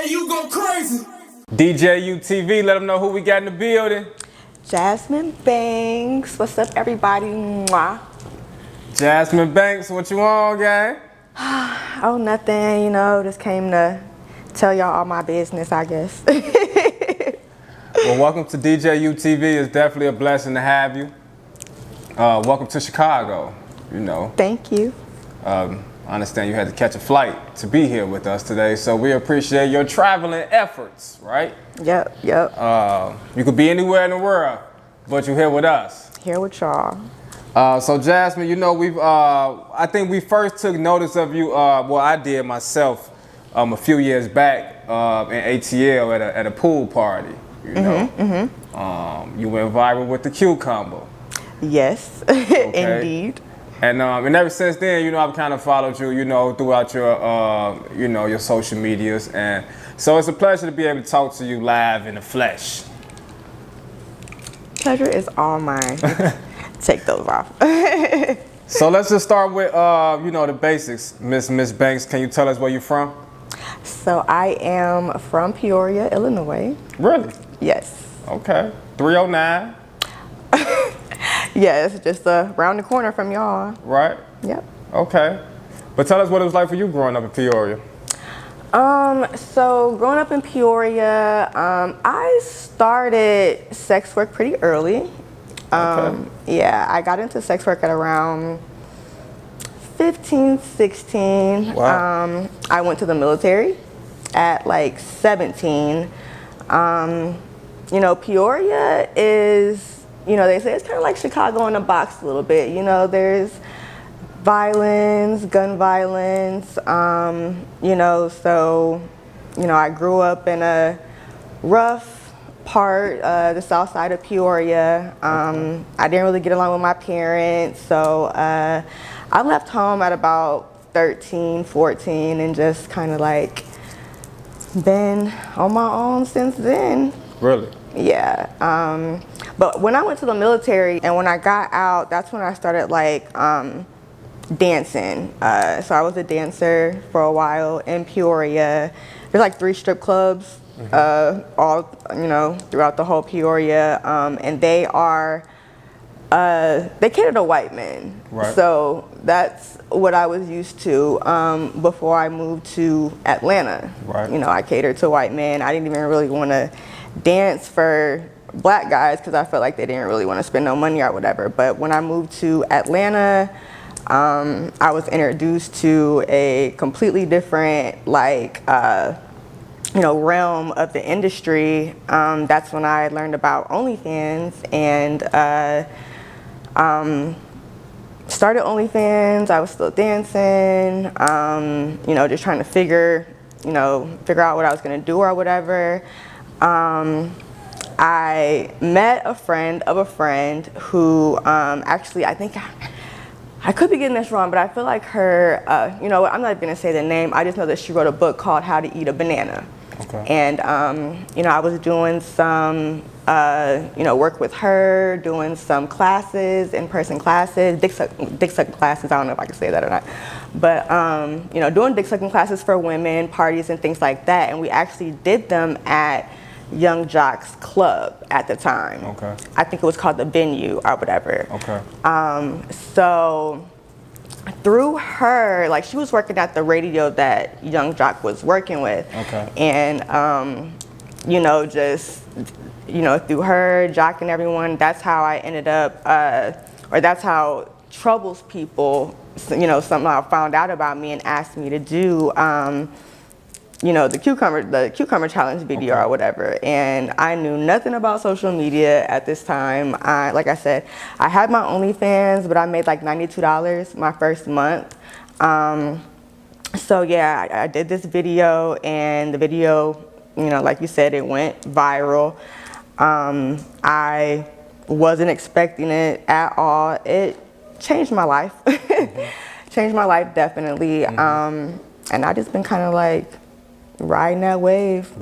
DJ, you go crazy. DJ UTV, let them know who we got in the building. Jasmine Banks. What's up, everybody? Mwah. Jasmine Banks, what you on, gang? Oh, nothing, just came to tell y'all all my business, I guess. Well, welcome to DJ UTV. It's definitely a blessing to have you. Welcome to Chicago, Thank you. I understand you had to catch a flight to be here with us today, so we appreciate your traveling efforts, right? Yep. You could be anywhere in the world, but you're here with us. Here with y'all. So Jasmine, I think we first took notice of you, I did myself, a few years back in ATL at a pool party, You went viral with the cucumber. Yes, Okay. indeed. And ever since then, I've kind of followed you, throughout your, your social medias. And so it's a pleasure to be able to talk to you live in the flesh. Pleasure is all mine. Take those off. So let's just start with, the basics. Miss Banks, can you tell us where you're from? So I am from Peoria, Illinois. Really? Yes. Okay. 309. Yes, just around the corner from y'all. Right? Yep. Okay. But tell us what it was like for you growing up in Peoria. So growing up in Peoria, I started sex work pretty early. Okay. Yeah, I got into sex work at around 15, 16. Wow. I went to the military at like 17. Peoria is, they say it's kind of like Chicago in a box a little bit. There's violence, gun violence, so, I grew up in a rough part, the south side of Peoria. I didn't really get along with my parents, so I left home at about 13, 14, and just kind of like been on my own since then. Really? Yeah. But when I went to the military and when I got out, that's when I started like dancing. So I was a dancer for a while in Peoria. There's like 3 strip clubs, all throughout the whole Peoria, and they cater to white men. Right. So that's what I was used to before I moved to Atlanta. Right. I catered to white men. I didn't even really want to dance for black guys because I felt like they didn't really want to spend no money or whatever. But when I moved to Atlanta, I was introduced to a completely different realm of the industry. That's when I learned about OnlyFans and started OnlyFans. I was still dancing, just trying to figure out what I was gonna do or whatever. I met a friend of a friend who actually, I think, I could be getting this wrong, but I feel like her, I'm not gonna say the name, I just know that she wrote a book called How to Eat a Banana. Okay. And, I was doing some, work with her, doing some classes, in-person classes, dick sucking classes, I don't know if I can say that or not. But, doing dick sucking classes for women, parties and things like that. And we actually did them at Young Jocks Club at the time. Okay. I think it was called the Venue or whatever. Okay. So through her, like she was working at the radio that Young Jock was working with. Okay. And, through her, Jock and everyone, that's how I ended up, or that's how Troubles people, somehow found out about me and asked me to do, the cucumber challenge video or whatever. And I knew nothing about social media at this time. Like I said, I had my OnlyFans, but I made like $92 my first month. So yeah, I did this video, and the video, like you said, it went viral. I wasn't expecting it at all. It changed my life. Changed my life, definitely. And I just been kind of like riding that wave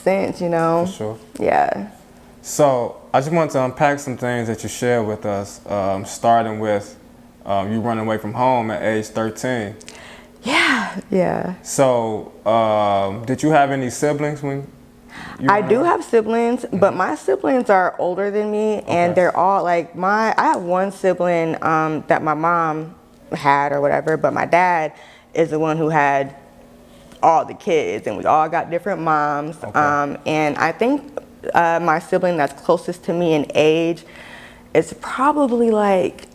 since, For sure. Yeah. So I just want to unpack some things that you shared with us, starting with you running away from home at age 13. Yeah. So, did you have any siblings when you I were do around? have siblings, but my siblings are older than me, and they're all like I have one sibling that my mom had or whatever, but my dad is the one who had all the kids, and we all got different moms. And I think my sibling that's closest to me in age is probably like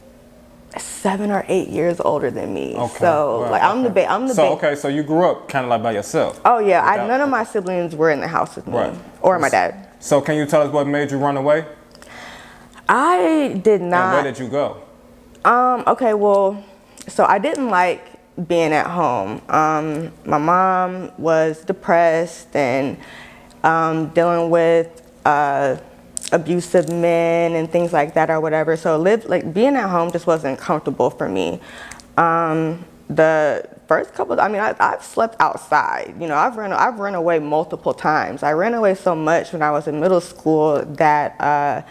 7 or 8 years older than me. So like I'm the so you grew up kind of like by yourself. Oh yeah, none of my siblings were in the house with me, or my dad. So can you tell us what made you run away? I did not. And where did you go? Okay, well, so I didn't like being at home. My mom was depressed and dealing with abusive men and things like that or whatever. So being at home just wasn't comfortable for me. The first couple, I've slept outside. You know, I've run away multiple times. I ran away so much when I was in middle school that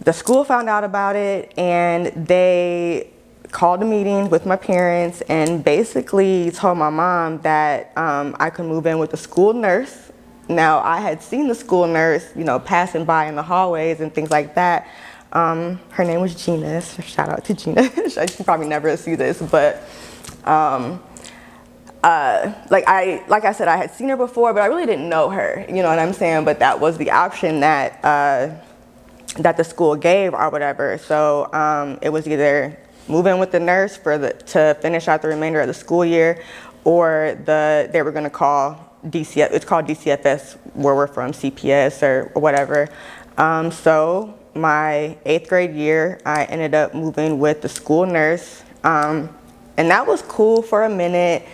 the school found out about it, and they called a meeting with my parents and basically told my mom that I could move in with the school nurse. Now, I had seen the school nurse, you know, passing by in the hallways and things like that. Her name was Gina. So shout out to Gina. She probably never see this, but like I said, I had seen her before, but I really didn't know her. You know what I'm saying? But that was the option that that the school gave or whatever. So it was either move in with the nurse to finish out the remainder of the school year, or they were going to call DCF. It's called DCFS where we're from, CPS or whatever. So my 8th grade year, I ended up moving with the school nurse, and that was cool for a minute.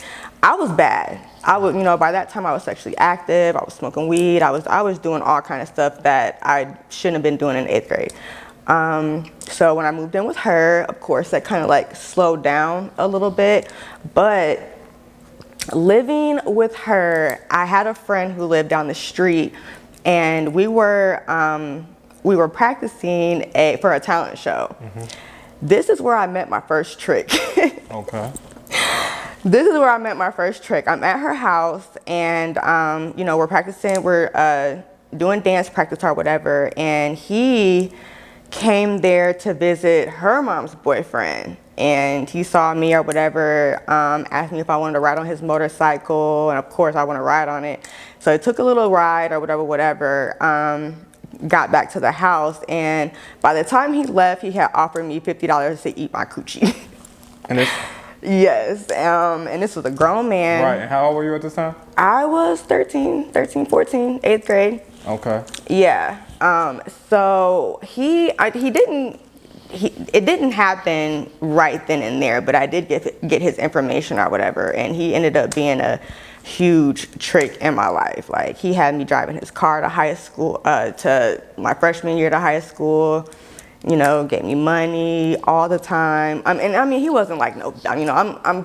I was bad. I was, you know, by that time I was sexually active. I was smoking weed. I was doing all kind of stuff that I shouldn't have been doing in 8th grade. So when I moved in with her, of course, that kind of like slowed down a little bit. But living with her, I had a friend who lived down the street, and we were practicing for a talent show. Mm-hmm. This is where I met my first trick. Okay. This is where I met my first trick. I'm at her house, and you know, we're practicing. We're doing dance practice or whatever, and he came there to visit her mom's boyfriend, and he saw me or whatever, asked me if I wanted to ride on his motorcycle, and of course I want to ride on it. So I took a little ride or whatever, got back to the house, and by the time he left, he had offered me $50 to eat my coochie. And this? Yes, and this was a grown man. Right, and how old were you at this time? I was 13, 14, 8th grade. Okay. Yeah. So it didn't happen right then and there, but I did get his information or whatever, and he ended up being a huge trick in my life. Like, he had me driving his car to high school, to my freshman year to high school, you know, gave me money all the time. And I mean, he wasn't like no, you know, I'm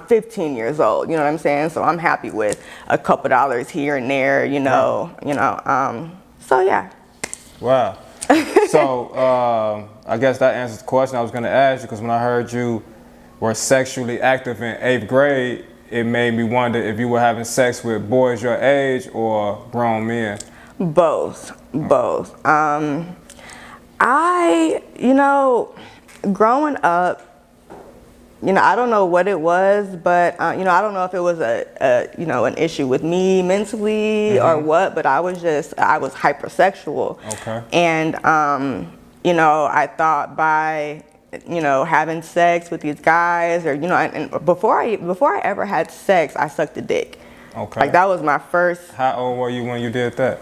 15 years old, you know what I'm saying? So I'm happy with a couple dollars here and there, you know, so yeah. Wow. So I guess that answers the question I was going to ask you, because when I heard you were sexually active in 8th grade, it made me wonder if you were having sex with boys your age or grown men. Both. You know, growing up, you know, I don't know what it was, but you know, I don't know if it was you know, an issue with me mentally or what, but I was hypersexual. Okay. And you know, I thought by, you know, having sex with these guys, or you know, and before I ever had sex, I sucked a dick. Okay. Like, that was my first. How old were you when you did that?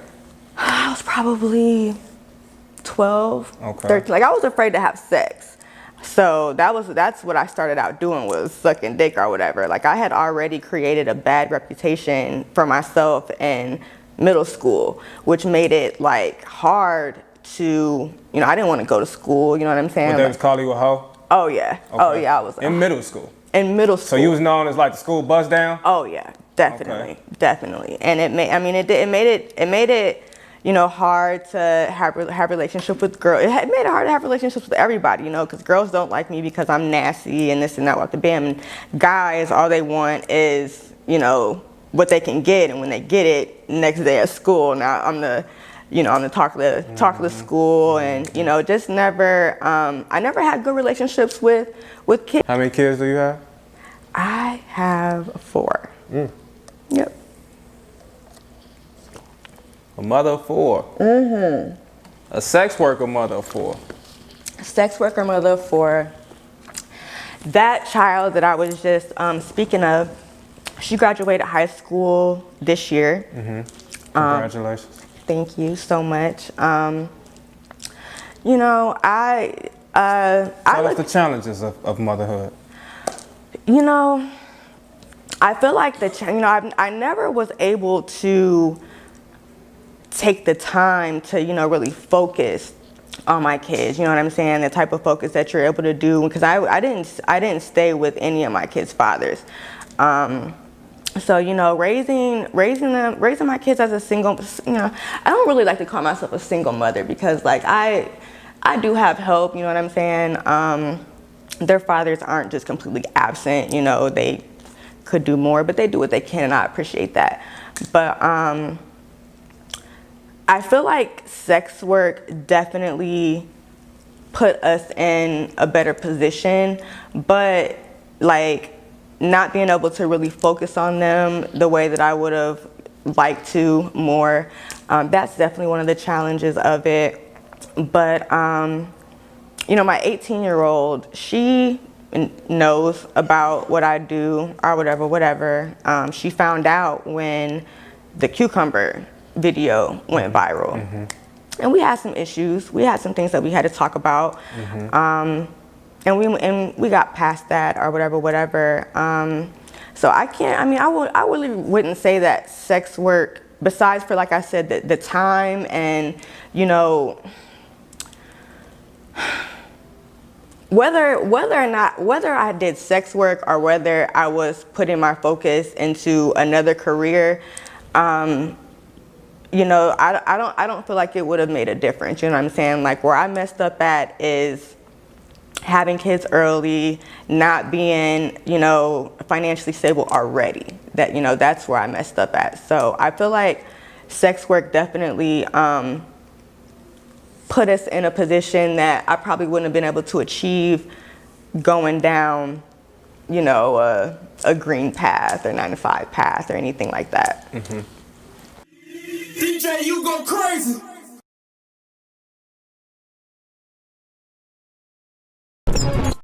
I was probably 12, okay. 13. Like, I was afraid to have sex. So that's what I started out doing, was sucking dick or whatever. Like, I had already created a bad reputation for myself in middle school, which made it like hard to, you know, I didn't want to go to school, you know what I'm saying? Would they just call you a hoe? Oh yeah. Okay. Oh yeah, I was. In middle school? In middle school. So you was known as like the school bust down? Oh yeah, definitely. And it made it, hard to have relationships with girls. It made it hard to have relationships with everybody, because girls don't like me because I'm nasty and this and that with the bam. And guys, all they want is, what they can get, and when they get it, next day at school, now I'm the talk of the school, and just never. I never had good relationships with kids. How many kids do you have? I have 4. Yep. A mother of 4. A sex worker mother of 4. Sex worker mother of 4. That child that I was just speaking of, she graduated high school this year. Congratulations. Thank you so much. Tell us the challenges of motherhood. I feel like I never was able to take the time to, really focus on my kids. You know what I'm saying? The type of focus that you're able to do, because I didn't stay with any of my kids' fathers. So, raising my kids as a single, I don't really like to call myself a single mother, because like I do have help, you know what I'm saying? Their fathers aren't just completely absent, they could do more, but they do what they can, and I appreciate that. But I feel like sex work definitely put us in a better position, but like not being able to really focus on them the way that I would have liked to more, that's definitely one of the challenges of it. But my 18-year-old, she knows about what I do or whatever. She found out when the cucumber video went viral. And we had some issues. We had some things that we had to talk about. And we got past that or whatever. So I really wouldn't say that sex work, besides for, like I said, the time and, whether I did sex work or whether I was putting my focus into another career, I don't feel like it would have made a difference. You know what I'm saying? Like, where I messed up at is having kids early, not being, financially stable already. That's where I messed up at. So I feel like sex work definitely put us in a position that I probably wouldn't have been able to achieve going down, a green path or 9-to-5 path or anything like that. DJ, you go crazy.